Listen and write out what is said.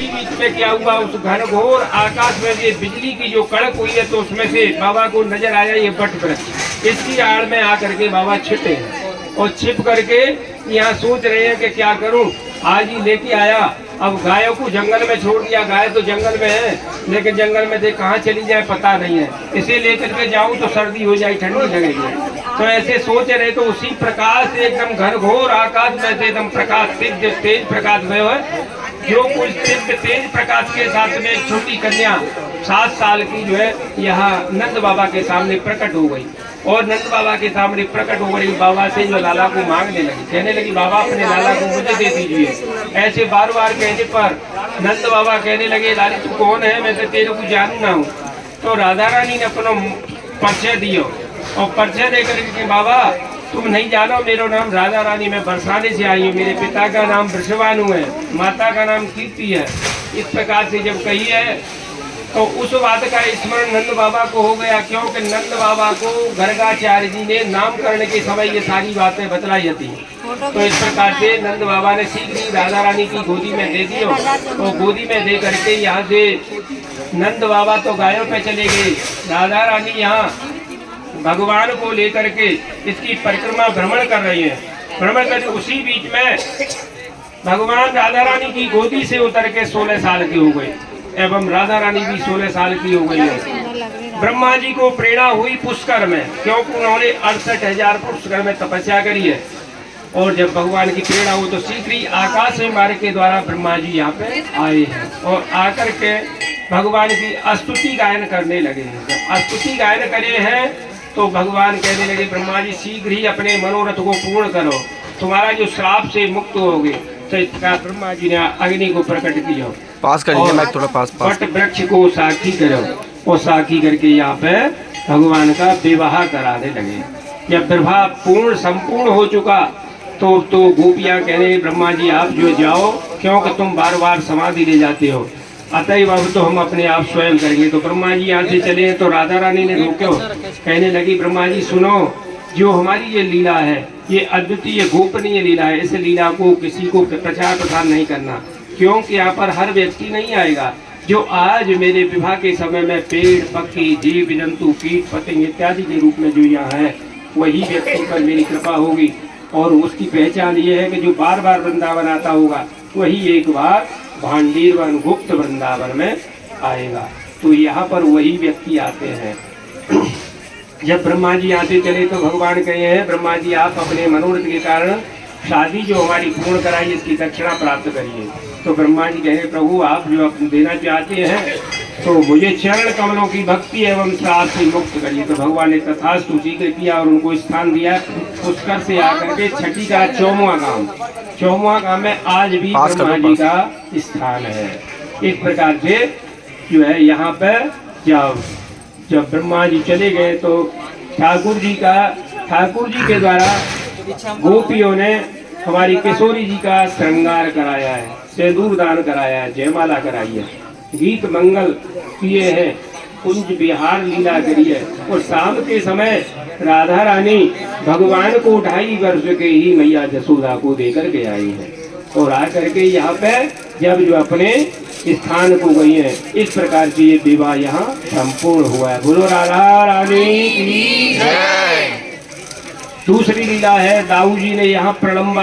उसी बीच में क्या हुआ, उस घनघोर आकाश में ये बिजली की जो कड़क हुई है, तो उसमें से बाबा को नजर आया ये बट वृक्ष। इसकी आड़ में आकर के बाबा छिपे और छिप करके यहाँ सोच रहे हैं कि क्या करूं, आज ही लेके आया, अब गायों को जंगल में छोड़ दिया, गाय तो जंगल में है, लेकिन जंगल में देख कहाँ चली जाए पता नहीं है, इसे लेकर के जाऊं तो सर्दी हो जाए, ठंडी लगेगी। तो ऐसे सोच रहे, तो उसी प्रकाश से एकदम घनघोर आकाश में से एकदम प्रकाश तेज प्रकाश में है, जो कुछ तेज प्रकाश के साथ में एक छोटी कन्या 7 साल की जो है यहाँ नंद बाबा के सामने प्रकट हो गई। और नंद बाबा के सामने प्रकट हो गई, बाबा से जो लाला को मांगने लगी, कहने लगी बाबा अपने लाला को मुझे दे दीजिए। ऐसे बार बार कहने पर नंद बाबा कहने लगे, लाली तू कौन है, मैं तो तेरे को जानू ना हूँ। तो राधा रानी ने अपना परिचय दियो, और परिचय देकर के बाबा तुम नहीं जानो, मेरा नाम राधा रानी, मैं बरसाने से आई हूँ, मेरे पिता का नाम वृषभानु है, माता का नाम कीर्ति है। इस प्रकार से जब कही है तो उस बात का स्मरण नंद बाबा को हो गया, क्योंकि नंद बाबा को गर्गाचार्य जी ने नामकरण के समय ये सारी बातें बतलाई थी। तो इस प्रकार से नंद बाबा ने शीघ्र ही राधा रानी की गोदी में दे दी, तो गोदी में दे करके यहाँ से नंद बाबा तो गायों पे चले गए, राधा रानी यहाँ भगवान को लेकर के इसकी परिक्रमा भ्रमण कर रही है। भ्रमण कर उसी बीच में भगवान राधा रानी की गोदी से उतर के 16 साल की हो गई, एवं राधा रानी भी 16 साल की हो गई है। ब्रह्मा जी को प्रेरणा हुई पुष्कर में, क्योंकि उन्होंने 68,000 पुष्कर में तपस्या करी है। और जब भगवान की प्रेरणा हुई तो शीघ्र ही आकाश मार्ग के द्वारा ब्रह्मा जी यहाँ पे आए हैं, और आकर के भगवान की स्तुति गायन करने लगे हैं। जब स्तुति गायन करे हैं तो भगवान कहने लगे, ब्रह्मा जी शीघ्र ही अपने मनोरथ को पूर्ण करो, तुम्हारा जो श्राप से मुक्त होगे। तो इस प्रकार ब्रह्मा जी ने अग्नि को प्रकट किया, पास करिए मैं थोड़ा पास वट वृक्ष को साक्षी करो, और साक्षी करके यहाँ पे भगवान का विवाह कराने लगे। जब विवाह पूर्ण संपूर्ण हो चुका तो गोपियाँ कहने, ब्रह्मा जी आप जो जाओ, क्योंकि तुम बार बार समाधि ले जाते हो, अतएव अब तो हम अपने आप स्वयं करेंगे। तो ब्रह्मा जी यहाँ से चले, तो राधा रानी ने रोक्यो, कहने लगी ब्रह्मा जी सुनो, जो हमारी ये लीला है ये अद्वितीय गोपनीय लीला है, इस लीला को किसी को प्रचार प्रसार नहीं करना, क्योंकि यहाँ पर हर व्यक्ति नहीं आएगा। जो आज मेरे विवाह के समय में पेड़ पक्षी जीव जंतु कीट पतंग इत्यादि के रूप में जो यहाँ है, वही व्यक्ति पर मेरी कृपा होगी। और उसकी पहचान ये है कि जो बार बार वृंदावन आता होगा वही एक बार भांडीरवन गुप्त वृंदावन में आएगा। तो यहाँ पर वही व्यक्ति आते हैं। जब ब्रह्मा जी आते चले तो भगवान कहे हैं, ब्रह्मा जी आप अपने मनोरथ के कारण शादी जो हमारी पूर्ण कराई इसकी दक्षिणा प्राप्त करिए। तो ब्रह्मा जी कहे, प्रभु आप जो देना चाहते हैं तो मुझे चरण कमलों की भक्ति एवं श्राप से मुक्त करिए। तो भगवान ने तथास्तु स्वीकार किया और उनको स्थान दिया। पुष्कर से आकर के छठी का 4वां गांव में आज भी ब्रह्मा जी का स्थान है। इस प्रकार से जो है यहाँ पर जब ब्रह्मा जी चले गए तो ठाकुर जी के द्वारा गोपियों ने हमारी किशोरी जी का श्रृंगार कराया है, सिंदूर दान कराया है, जयमाला कराई है, गीत मंगल किए हैं, कुंज विहार लीला करी है। और शाम के समय राधा रानी भगवान को 2.5 वर्ष के ही मैया जसोदा को देकर के आई है, और आकर के यहाँ पे जब जो अपने स्थान को गई है। इस प्रकार से ये विवाह यहाँ संपूर्ण हुआ है। बोलो राधा रानी की जय। दूसरी लीला है, दाऊ जी ने यहाँ प्रलंबा